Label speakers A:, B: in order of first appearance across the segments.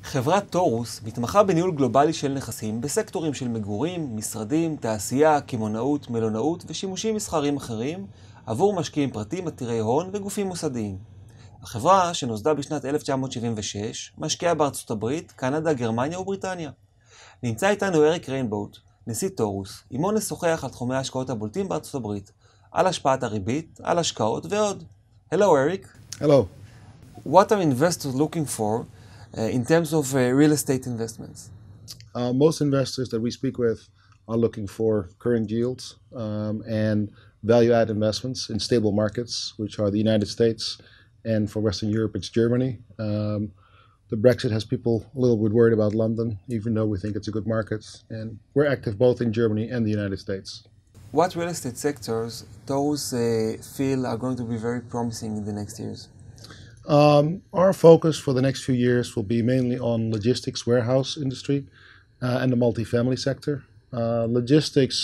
A: חברת טורוס מתמחה בניהול גלובלי של נכסים בסקטורים של מגורים, משרדים, תעשייה, קמעונאות, מלונאות ושימושים מסחריים אחרים עבור משקיעים פרטיים עתירי הון וגופים מוסדיים. החברה, שנוסדה בשנת 1976, משקיעה בארצות הברית, קנדה, גרמניה ובריטניה. נמצא איתנו אריק ריינבוט, נשיא טורוס, עמו נשוחח על תחומי ההשקעות הבולטים בארצות הברית, על השפעת הריבית, על השקעות ועוד. Hello, Eric.
B: Hello.
A: What are investors looking for in terms of real estate investments?
B: Most investors that we speak with are looking for current yields and value-add investments in stable markets, which are the United States, and for Western Europe, it's Germany. The Brexit has people a little bit worried about London, even though we think it's a good market. And we're active both in Germany and the United States.
A: What real estate sectors those feel are going to be very promising in the next years?
B: Our focus for the next few years will be mainly on logistics, warehouse industry, and the multifamily sector. Logistics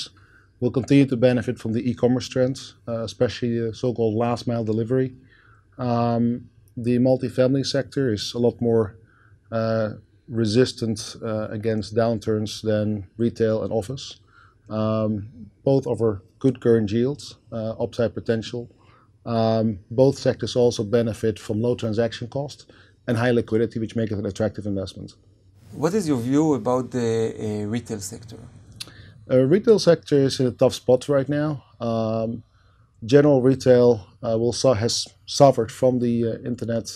B: will continue to benefit from the e-commerce trends, especially the so-called last mile delivery. The multifamily sector is a lot more resistant against downturns than retail and office. Both offer good current yields, upside potential. Both sectors also benefit from low transaction cost and high liquidity, which make it an attractive investment.
A: What is your view about the retail sector?
B: Retail sector is in a tough spot right now. General retail has suffered from the internet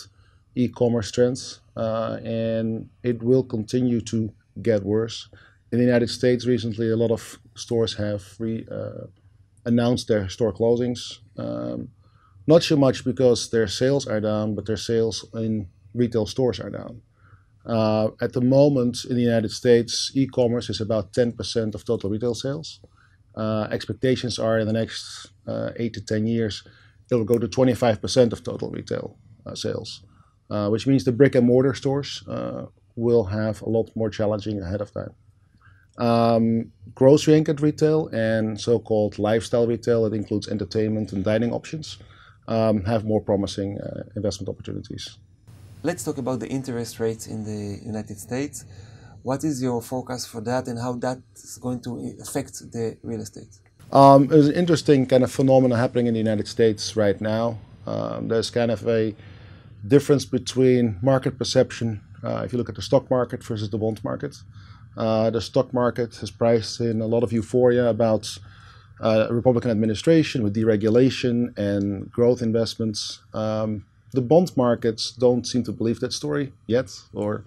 B: e-commerce trends, and it will continue to get worse. In the United States recently, a lot of stores have announced their store closings. Not so much because their sales are down, but their sales in retail stores are down. At the moment in the United States, e-commerce is about 10% of total retail sales. Expectations are in the next 8 to 10 years, it will go to 25% of total retail sales, which means the brick and mortar stores will have a lot more challenging ahead of time. Grocery anchored retail and so-called lifestyle retail, that includes entertainment and dining options, have more promising investment opportunities.
A: Let's talk about the interest rates in the United States. What is your forecast for that and how that is going to affect the real estate?
B: There's an interesting kind of phenomenon happening in the United States right now. There's kind of a difference between market perception, if you look at the stock market versus the bond market. The stock market has priced in a lot of euphoria about a Republican administration with deregulation and growth investments. The bond markets don't seem to believe that story yet, or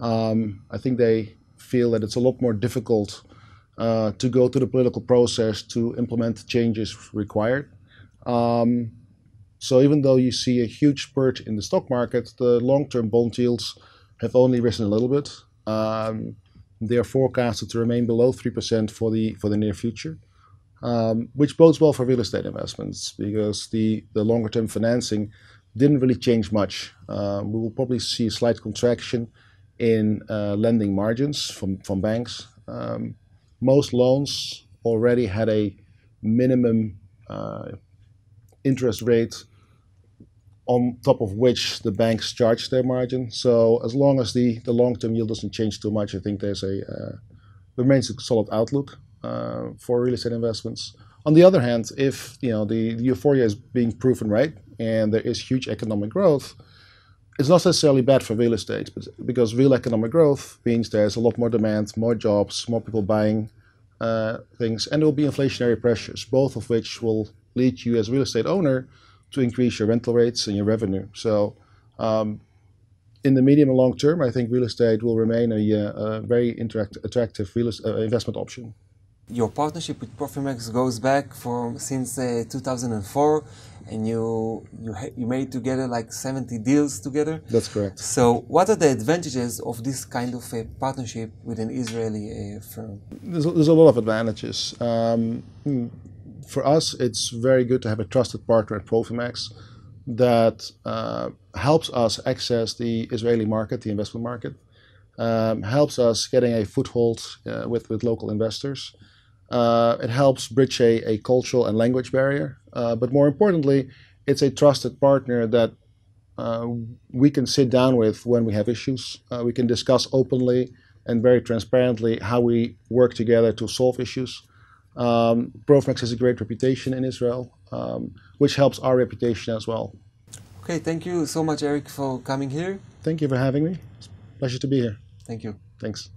B: I think they feel that it's a lot more difficult to go through the political process to implement changes required. So even though you see a huge spurt in the stock market, the long-term bond yields have only risen a little bit. They are forecasted to remain below 3% for the near future, which bodes well for real estate investments because the longer-term financing didn't really change much. We will probably see a slight contraction in lending margins from banks. Most loans already had a minimum interest rate on top of which the banks charge their margin. So as long as the long-term yield doesn't change too much, I think remains a solid outlook for real estate investments. On the other hand, if the euphoria is being proven right and there is huge economic growth, it's not necessarily bad for real estate, because real economic growth means there's a lot more demand, more jobs, more people buying things, and there will be inflationary pressures, both of which will lead you as a real estate owner to increase your rental rates and your revenue. So in the medium and long term, I think real estate will remain a very attractive investment option.
A: Your partnership with Profimax goes back since 2004, and you made together like 70 deals together.
B: That's correct.
A: So what are the advantages of this kind of a partnership with an Israeli firm?
B: There's a lot of advantages. For us, it's very good to have a trusted partner at Profimax that helps us access the Israeli market, the investment market, helps us getting a foothold with local investors. It helps bridge a cultural and language barrier, but more importantly, it's a trusted partner that we can sit down with when we have issues. We can discuss openly and very transparently how we work together to solve issues. Profmex has a great reputation in Israel, which helps our reputation as well.
A: Okay, thank you so much, Eric, for coming here.
B: Thank you for having me. It's a pleasure to be here.
A: Thank you.
B: Thanks.